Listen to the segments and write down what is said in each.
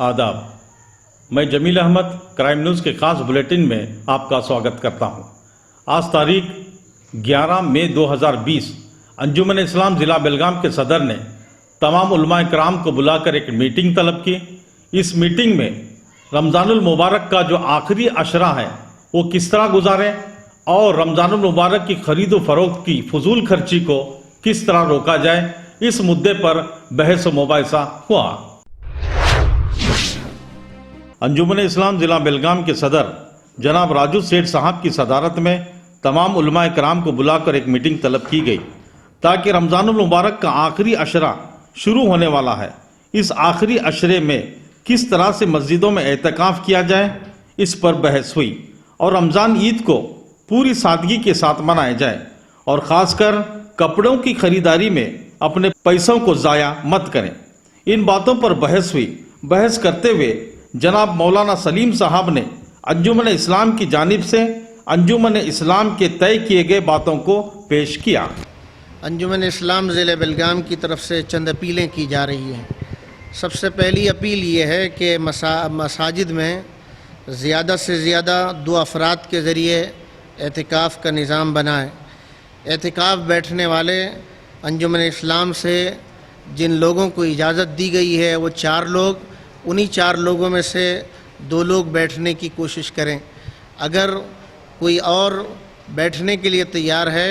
आदाब। मैं Jameel Ahmad crime news के ख़ास बुलेटिन में आपका स्वागत करता हूं। आज तारीख 11 मई 2020 अंजुमन इस्लाम ज़िला बेलगाम के सदर ने तमाम उलमा इकराम को बुलाकर एक मीटिंग तलब की। इस मीटिंग में रमज़ानुल मुबारक का जो आखिरी अशरा है वो किस तरह गुजारें और रमज़ानुल मुबारक की खरीद व फरोख्त की फजूल खर्ची को किस तरह रोका जाए, इस मुद्दे पर बहस व मुबाहिसा हुआ। अंजुमन इस्लाम ज़िला बेलगाम के सदर जनाब राजू सेठ साहब की सदारत में तमाम उलमा इकराम को बुलाकर एक मीटिंग तलब की गई ताकि रमज़ानुल मुबारक का आखिरी अशरा शुरू होने वाला है। इस आखिरी अशरे में किस तरह से मस्जिदों में एहतिकाफ किया जाए, इस पर बहस हुई और रमज़ान ईद को पूरी सादगी के साथ मनाया जाए और ख़ासकर कपड़ों की खरीदारी में अपने पैसों को ज़ाया मत करें। इन बातों पर बहस हुई। बहस करते हुए जनाब मौलाना सलीम साहब ने अंजुमन इस्लाम की जानिब से अंजुमन इस्लाम के तय किए गए बातों को पेश किया। अंजुमन इस्लाम ज़िले बेलगाम की तरफ से चंद अपीलें की जा रही हैं। सबसे पहली अपील ये है कि मसाजिद में ज़्यादा से ज़्यादा 2 अफराद के ज़रिए एहतिकाफ़ का निज़ाम बनाएं। एहतिकाफ़ बैठने वाले अंजुमन इस्लाम से जिन लोगों को इजाज़त दी गई है वो 4 लोग, उन्हीं 4 लोगों में से 2 लोग बैठने की कोशिश करें। अगर कोई और बैठने के लिए तैयार है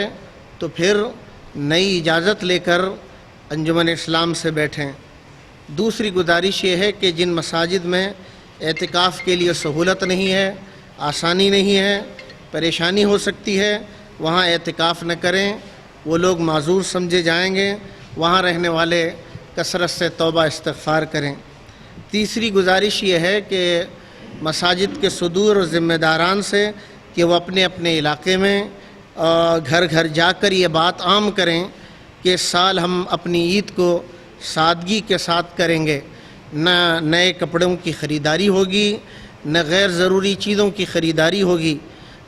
तो फिर नई इजाज़त लेकर अंजुमन इस्लाम से बैठें। दूसरी गुजारिश ये है कि जिन मसाजिद में एहतिकाफ़ के लिए सहूलत नहीं है, आसानी नहीं है, परेशानी हो सकती है, वहाँ एहतिकाफ़ न करें, वो लोग माजूर समझे जाएंगे। वहाँ रहने वाले कसरत से तौबा इस्तिग़फ़ार करें। तीसरी गुजारिश ये है कि मसाजिद के सदूर और ज़िम्मेदारान से कि वो अपने अपने इलाके में घर घर जाकर ये बात आम करें कि इस साल हम अपनी ईद को सादगी के साथ करेंगे। न नए कपड़ों की ख़रीदारी होगी, न गैर ज़रूरी चीज़ों की ख़रीदारी होगी।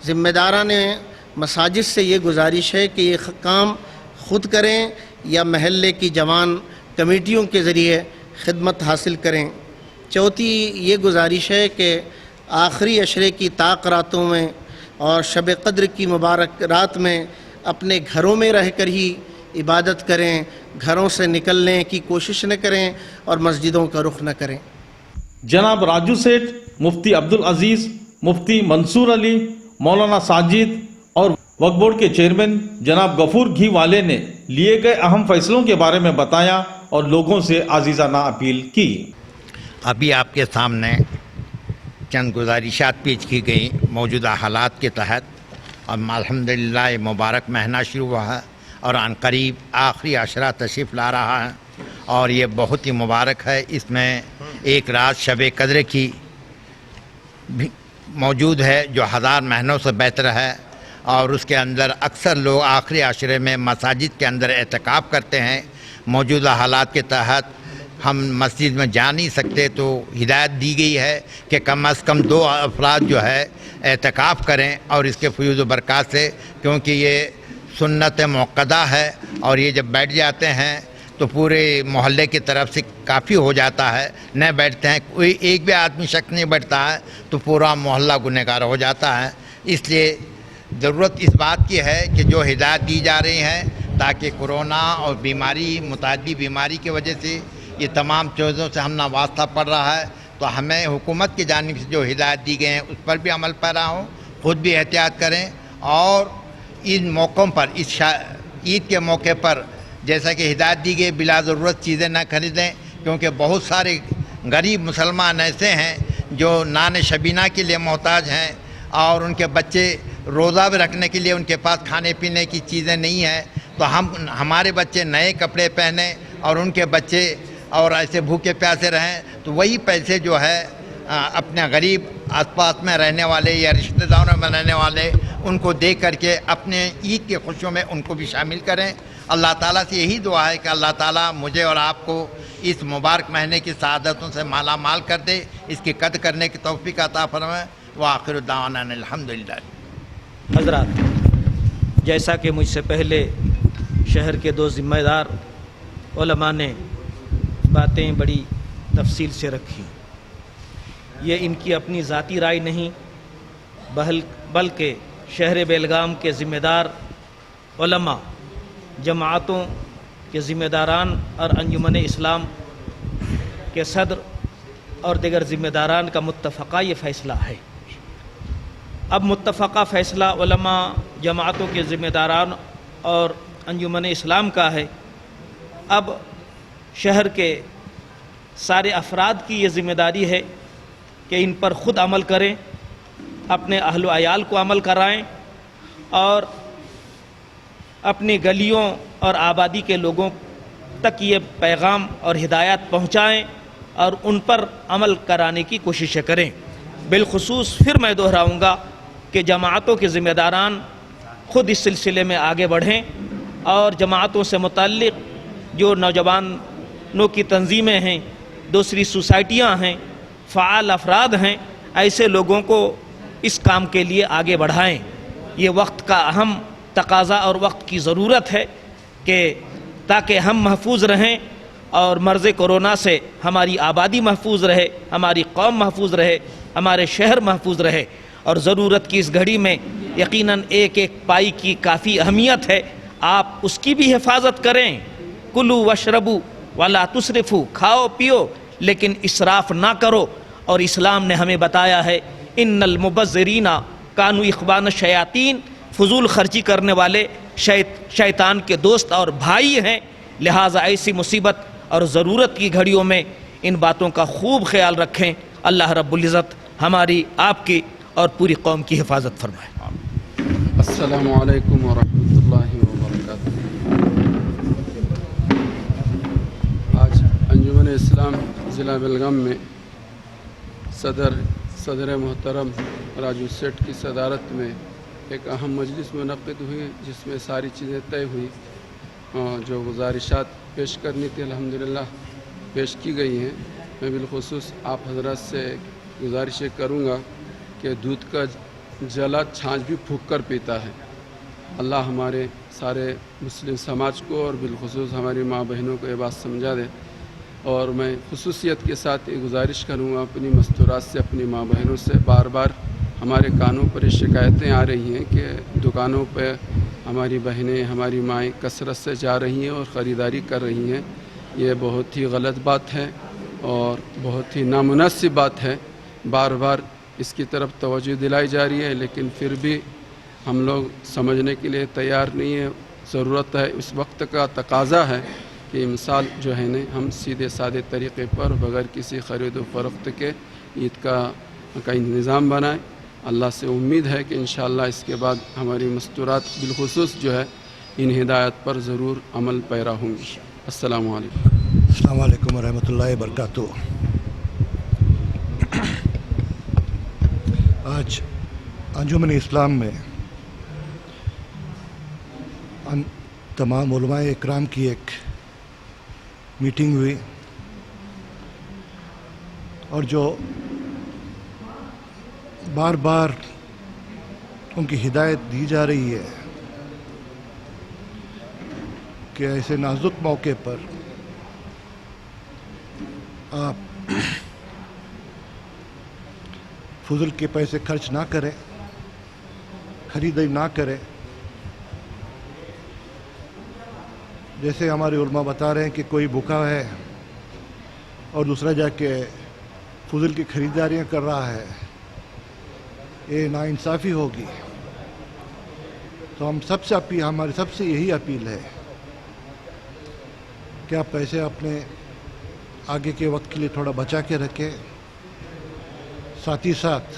ज़िम्मेदारान मसाजिद से ये गुजारिश है कि ये काम ख़ुद करें या महल्ले की जवान कमेटियों के ज़रिए खिदमत हासिल करें। चौथी ये गुजारिश है कि आखिरी अशरे की ताक रातों में और शब क़द्र की मुबारक रात में अपने घरों में रहकर ही इबादत करें, घरों से निकलने की कोशिश न करें और मस्जिदों का रुख न करें। जनाब राजू सेठ, मुफ्ती अब्दुल अजीज़, मुफ्ती मंसूर अली, मौलाना साजिद और वक्फ बोर्ड के चेयरमैन जनाब गफूर घी वाले ने लिए गए अहम फैसलों के बारे में बताया और लोगों से आजीज़ाना अपील की। अभी आपके सामने चंद गुजारिशात पेश की गई मौजूदा हालात के तहत, और अल्हम्दुलिल्लाह मुबारक महीना शुरू हुआ है और अनकरीब आखिरी अशरा तशरीफ़ ला रहा है और ये बहुत ही मुबारक है। इसमें एक रात शब क़द्र की भी मौजूद है जो 1000 महीनों से बेहतर है, और उसके अंदर अक्सर लोग आखिरी अशरे में मसाजिद के अंदर एहतिकाफ़ करते हैं। मौजूदा हालात के तहत हम मस्जिद में जा नहीं सकते तो हिदायत दी गई है कि कम अज़ कम 2 अफराद जो है एहतिकाफ़ करें और इसके फ़यूज़ व बरक़ात से, क्योंकि ये सुन्नत मुअक्कदा है और ये जब बैठ जाते हैं तो पूरे मोहल्ले की तरफ से काफ़ी हो जाता है। न बैठते हैं, कोई एक भी आदमी शख्स नहीं बैठता है तो पूरा मोहल्ला गुनहगार हो जाता है। इसलिए ज़रूरत इस बात की है कि जो हिदायत दी जा रही है ताकि कोरोना और बीमारी, मुतादी बीमारी की वजह से ये तमाम चीज़ों से हम वास्ता पड़ रहा है, तो हमें हुकूमत की जानिब से जो हिदायत दी गई हैं उस पर भी अमल पैरा हों, ख़ुद भी एहतियात करें और इन मौक़ों पर, इस ईद के मौके पर जैसा कि हिदायत दी गई बिला ज़रूरत चीज़ें न खरीदें, क्योंकि बहुत सारे गरीब मुसलमान ऐसे हैं जो नान शबीना के लिए मोहताज हैं और उनके बच्चे रोज़ा भी रखने के लिए उनके पास खाने पीने की चीज़ें नहीं हैं। तो हमारे बच्चे नए कपड़े पहने और उनके बच्चे और ऐसे भूखे प्यासे रहें, तो वही पैसे जो है अपने गरीब आसपास में रहने वाले या रिश्तेदारों में रहने वाले उनको दे करके अपने ईद की खुशियों में उनको भी शामिल करें। अल्लाह ताला से यही दुआ है कि अल्लाह ताला मुझे और आपको इस मुबारक महीने की सआदतों से माला माल कर दे, इसकी कद्र करने की तौफीक अता फरमाए। व आखिर दावाना अल्हम्दुलिल्लाह। हज़रात, जैसा कि मुझसे पहले शहर के 2 ज़िम्मेदार उलमा ने बातें बड़ी तफसील से रखी, یہ ان کی اپنی ذاتی رائے نہیں بلکہ شہر بیلگام کے ذمہ دار علماء، جماعتوں کے ذمہ داران اور انجمن اسلام کے صدر اور دیگر ذمہ داران کا متفقہ یہ فیصلہ ہے۔ اب متفقہ فیصلہ علماء، جماعتوں کے ذمہ داران اور انجمن اسلام کا ہے۔ اب شہر کے سارے افراد کی یہ ذمہ داری ہے کہ ان پر خود عمل کریں، اپنے اہل و عیال کو عمل کرائیں اور اپنی گلیوں اور آبادی کے لوگوں تک یہ پیغام اور ہدایات پہنچائیں اور ان پر عمل کرانے کی کوششیں کریں۔ بالخصوص پھر میں دہراؤں گا کہ جماعتوں کے ذمہ داران خود اس سلسلے میں آگے بڑھیں اور جماعتوں سے متعلق جو نوجوانوں کی تنظیمیں ہیں، دوسری سوسائٹیاں ہیں، فعال افراد ہیں، ایسے لوگوں کو اس کام کے لیے آگے بڑھائیں۔ یہ وقت کا اہم تقاضا اور وقت کی ضرورت ہے کہ تاکہ ہم محفوظ رہیں اور مرض کرونا سے ہماری آبادی محفوظ رہے، ہماری قوم محفوظ رہے، ہمارے شہر محفوظ رہے۔ اور ضرورت کی اس گھڑی میں یقیناً ایک ایک پائی کی کافی اہمیت ہے، آپ اس کی بھی حفاظت کریں۔ کلوا واشربوا ولا تسرفوا، کھاؤ پیو لیکن اسراف نہ کرو۔ اور اسلام نے ہمیں بتایا ہے ان المبذرین کانوا اخوان الشیاطین، فضول خرچی کرنے والے شیطان کے دوست اور بھائی ہیں، لہٰذا ایسی مصیبت اور ضرورت کی گھڑیوں میں ان باتوں کا خوب خیال رکھیں۔ اللہ رب العزت ہماری، آپ کی اور پوری قوم کی حفاظت فرمائے۔ السلام علیکم ورحمۃ اللہ وبرکاتہ۔ آج انجمن اسلام ضلع بیلگام میں صدر محترم راجو سیٹھ کی صدارت میں ایک اہم مجلس منعقد ہوئی، جس میں ساری چیزیں طے ہوئی، جو گزارشات پیش کرنی تھی الحمدللہ پیش کی گئی ہیں۔ میں بالخصوص آپ حضرات سے گزارشیں کروں گا کہ دودھ کا جلا چھاچھ بھی پھونک کر پیتا ہے۔ اللہ ہمارے سارے مسلم سماج کو اور بالخصوص ہماری ماں بہنوں کو یہ بات سمجھا دے۔ اور میں خصوصیت کے ساتھ یہ گزارش کروں گا اپنی مستورات سے، اپنی ماں بہنوں سے، بار بار ہمارے کانوں پر یہ شکایتیں آ رہی ہیں کہ دکانوں پہ ہماری بہنیں، ہماری مائیں کثرت سے جا رہی ہیں اور خریداری کر رہی ہیں۔ یہ بہت ہی غلط بات ہے اور بہت ہی نامناسب بات ہے۔ بار بار اس کی طرف توجہ دلائی جا رہی ہے، لیکن پھر بھی ہم لوگ سمجھنے کے لیے تیار نہیں ہیں۔ ضرورت ہے، اس وقت کا تقاضا ہے کہ مثال جو ہے نا، ہم سیدھے سادے طریقے پر بغیر کسی خرید و فروخت کے عید کا نظام بنائیں۔ اللہ سے امید ہے کہ انشاءاللہ اس کے بعد ہماری مستورات بالخصوص جو ہے ان ہدایات پر ضرور عمل پیرا ہوں گی۔ السلام علیکم۔ السلام علیکم ورحمۃ اللہ وبرکاتہ۔ آج انجمن اسلام میں تمام علماء اکرام کی ایک میٹنگ ہوئی، اور جو بار بار ان کی ہدایت دی جا رہی ہے کہ ایسے نازک موقع پر آپ فضول کے پیسے خرچ نہ کریں، خریداری نہ کریں۔ جیسے ہمارے علماء بتا رہے ہیں کہ کوئی بھوکا ہے اور دوسرا جا کے فضول کی خریداریاں کر رہا ہے، یہ ناانصافی ہوگی۔ تو ہم سب سے ہماری سب سے یہی اپیل ہے کہ آپ پیسے اپنے آگے کے وقت کے لیے تھوڑا بچا کے رکھیں، ساتھ ہی ساتھ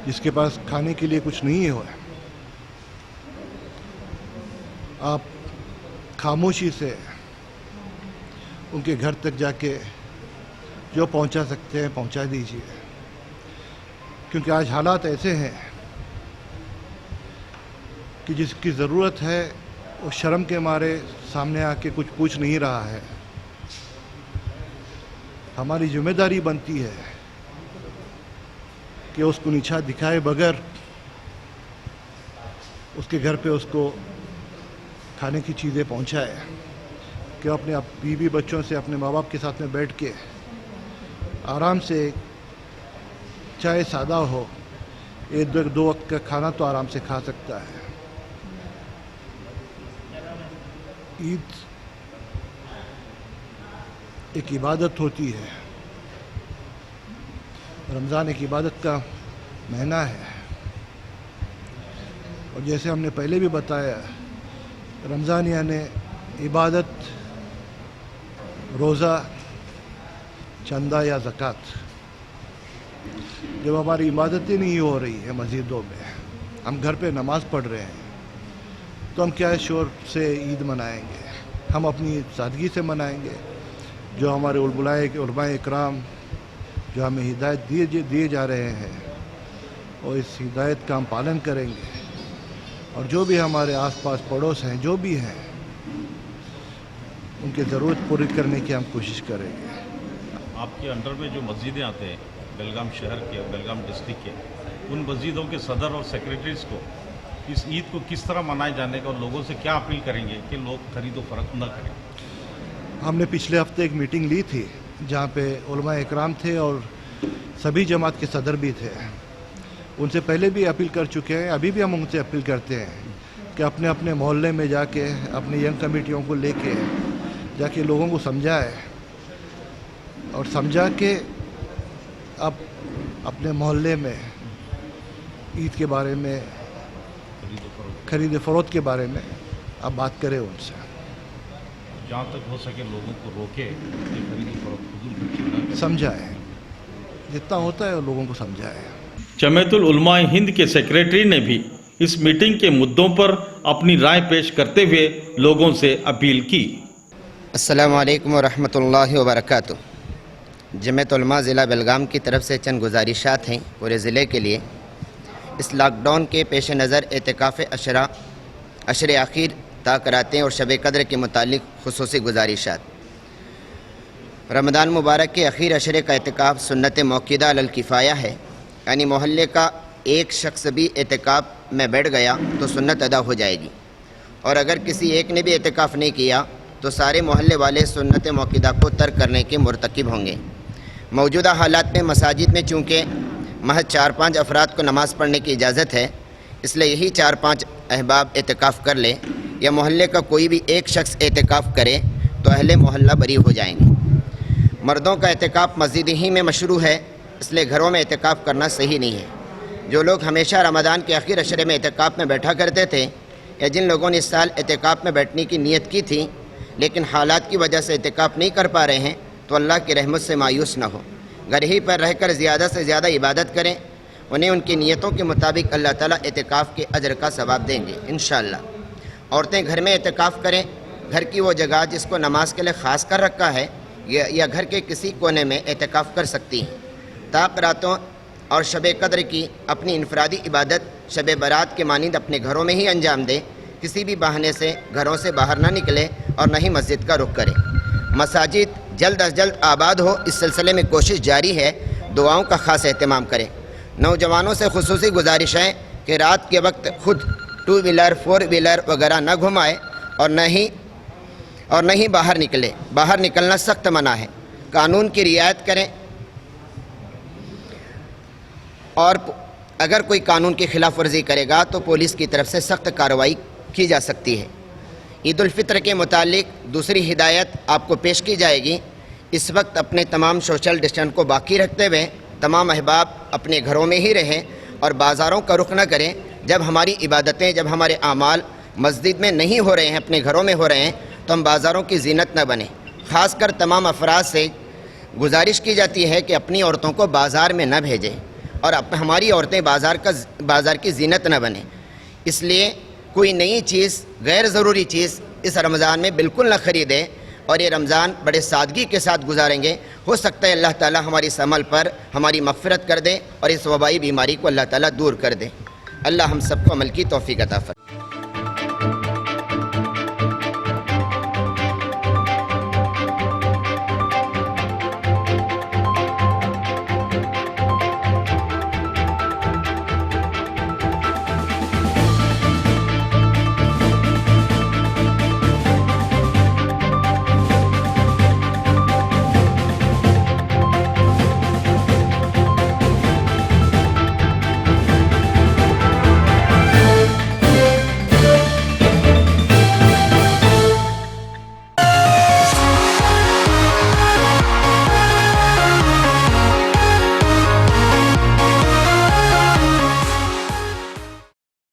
جس کے پاس کھانے کے لیے کچھ نہیں ہوا، آپ خاموشی سے ان کے گھر تک جا کے جو پہنچا سکتے ہیں پہنچا دیجیے، کیونکہ آج حالات ایسے ہیں کہ جس کی ضرورت ہے وہ شرم کے مارے سامنے آ کے کچھ پوچھ نہیں رہا ہے۔ ہماری ذمہ داری بنتی ہے کہ اس کو نیچا دکھائے بغیر اس کے گھر پہ اس کو کھانے کی چیزیں پہنچائے، کہ اپنے بیوی بچوں سے، اپنے ماں باپ کے ساتھ میں بیٹھ کے आराम से, चाहे सादा हो, एक दो वक्त का खाना तो आराम से खा सकता है। ईद एक इबादत होती है, रमज़ान एक इबादत का महीना है, और जैसे हमने पहले भी बताया, रमज़ान यानी इबादत, रोज़ा, चंदा या ज़कात। जब हमारी इबादतें नहीं हो रही है मस्जिदों में, हम घर पे नमाज़ पढ़ रहे हैं, तो हम क्या शोर से ईद मनाएंगे? हम अपनी सादगी से मनाएंगे। जो हमारे उलमाए इकराम जो हमें हिदायत दिए जा रहे हैं, और इस हिदायत का हम पालन करेंगे, और जो भी हमारे आसपास पड़ोस हैं, जो भी हैं, उनकी ज़रूरत पूरी करने की हम कोशिश करेंगे। आपके अंडर में जो मस्जिदें आते हैं बेलगाम शहर के, बेलगाम डिस्ट्रिक्ट के, उन मस्जिदों के सदर और सेक्रेटरीज को इस ईद को किस तरह मनाए जाने का, और लोगों से क्या अपील करेंगे कि लोग खरीदो फरोख्त न करें? हमने पिछले हफ्ते एक मीटिंग ली थी जहाँ पे उलमाए इकराम थे और सभी जमात के सदर भी थे। उनसे पहले भी अपील कर चुके हैं, अभी भी हम उनसे अपील करते हैं कि अपने अपने मोहल्ले में जाके अपने यंग कमेटियों को लेके जाके लोगों को समझाए, और समझा के अब अपने मोहल्ले में ईद के बारे में, खरीद फरोख्त के बारे में आप बात करें उनसे। जहाँ तक हो सके लोगों को रोके कि खरीद फरोख्त फजूल खर्ची न करें। समझाएं, जितना होता है लोगों को समझाएं। जमीयतुल उलमाए हिंद के सेक्रेटरी ने भी इस मीटिंग के मुद्दों पर अपनी राय पेश करते हुए लोगों से अपील की। अस्सलामु अलैकुम वरहमतुल्लाहि वबरकातुह। जमीयत उलमा ज़िला बेलगाम की तरफ से चंद गुजारिशात हैं पूरे ज़िले के लिए। इस लॉकडाउन के पेश नज़र एतिकाफ़ अशर आखिर ताकरातें और शब कद्र के मुतालिक खुसूसी गुजारिशात। रमज़ान मुबारक के आखिर अशरे का एतिकाफ़ सुन्नत मौक़ूदा अलल किफ़ाया है, यानी मोहल्ले का एक शख्स भी एतिकाफ़ में बैठ गया तो सुन्नत अदा हो जाएगी, और अगर किसी एक ने भी एतिकाफ़ नहीं किया तो सारे मोहल्ले वाले सुन्नत मौक़ूदा को तर्क करने के मुर्तकिब होंगे। मौजूदा हालात में मसाजिद में चूँकि महज 4-5 अफराद को नमाज़ पढ़ने की इजाज़त है, इसलिए यही 4-5 अहबाब एतिकाफ़ कर ले, या मोहल्ले का कोई भी एक शख्स एतिकाफ़ करे तो अहले मोहल्ला बरी हो जाएंगे। मर्दों का एतिकाफ़ मस्जिद ही में मशरू है, इसलिए घरों में एतिकाफ़ करना सही नहीं है। जो लोग हमेशा रमज़ान के आखिर अशरे में एतिकाफ़ में बैठा करते थे, या जिन लोगों ने इस साल एतिकाफ़ में बैठने की नीयत की थी लेकिन हालात की वजह से एतिकाफ़ नहीं कर पा रहे हैं, तो अल्लाह की रहमत से मायूस न हो, घर ही पर रहकर ज़्यादा से ज़्यादा इबादत करें। उन्हें उनकी नीयतों के मुताबिक अल्लाह ताला एतिकाफ़ के अजर का सवाब देंगे इंशाअल्लाह। औरतें घर में एतिकाफ़ करें, घर की वो जगह जिसको नमाज के लिए ख़ास कर रखा है या घर के किसी कोने में एतिकाफ़ कर सकती हैं। ताक़रातों और शब कद्र की अपनी इनफरादी इबादत शब बरात के मानिंद अपने घरों में ही अंजाम दें, किसी भी बहाने से घरों से बाहर ना निकले और न ही मस्जिद का रुख करें। मसाजिद जल्द अज जल्द आबाद हो, इस सिलसिले में कोशिश जारी है, दुआओं का ख़ास एहतमाम करें। नौजवानों से खुसूसी गुजारिश है कि रात के वक्त खुद 2 व्हीलर 4 व्हीलर वगैरह न घुमाएं और न ही बाहर निकले। बाहर निकलना सख्त मना है। कानून की रियायत करें, और अगर कोई कानून की खिलाफ वर्जी करेगा तो पुलिस की तरफ से सख्त कार्रवाई की जा सकती है। ईद उल फित्र के मुतालिक दूसरी हिदायत आपको पेश की जाएगी। इस वक्त अपने तमाम सोशल डिस्टेंस को बाकी रखते हुए तमाम अहबाब अपने घरों में ही रहें और बाज़ारों का रुख न करें। जब हमारी इबादतें, जब हमारे आमाल मस्जिद में नहीं हो रहे हैं, अपने घरों में हो रहे हैं, तो हम बाज़ारों की जीनत न बने। ख़ास कर तमाम अफराद से गुजारिश की जाती है कि अपनी औरतों को बाज़ार में न भेजें और हमारी औरतें बाज़ार की जीनत न बने। इसलिए कोई नई चीज़, गैर ज़रूरी चीज़ इस रमज़ान में बिल्कुल न ख़रीदें और ये रमज़ान बड़े सादगी के साथ गुजारेंगे। हो सकता है अल्लाह ताला हमारी इस अमल पर हमारी मग़फ़िरत कर दे और इस वबाई बीमारी को अल्लाह ताला दूर कर दे। अल्लाह हम सबको अमल की तौफ़ीक़ अता फरमाए।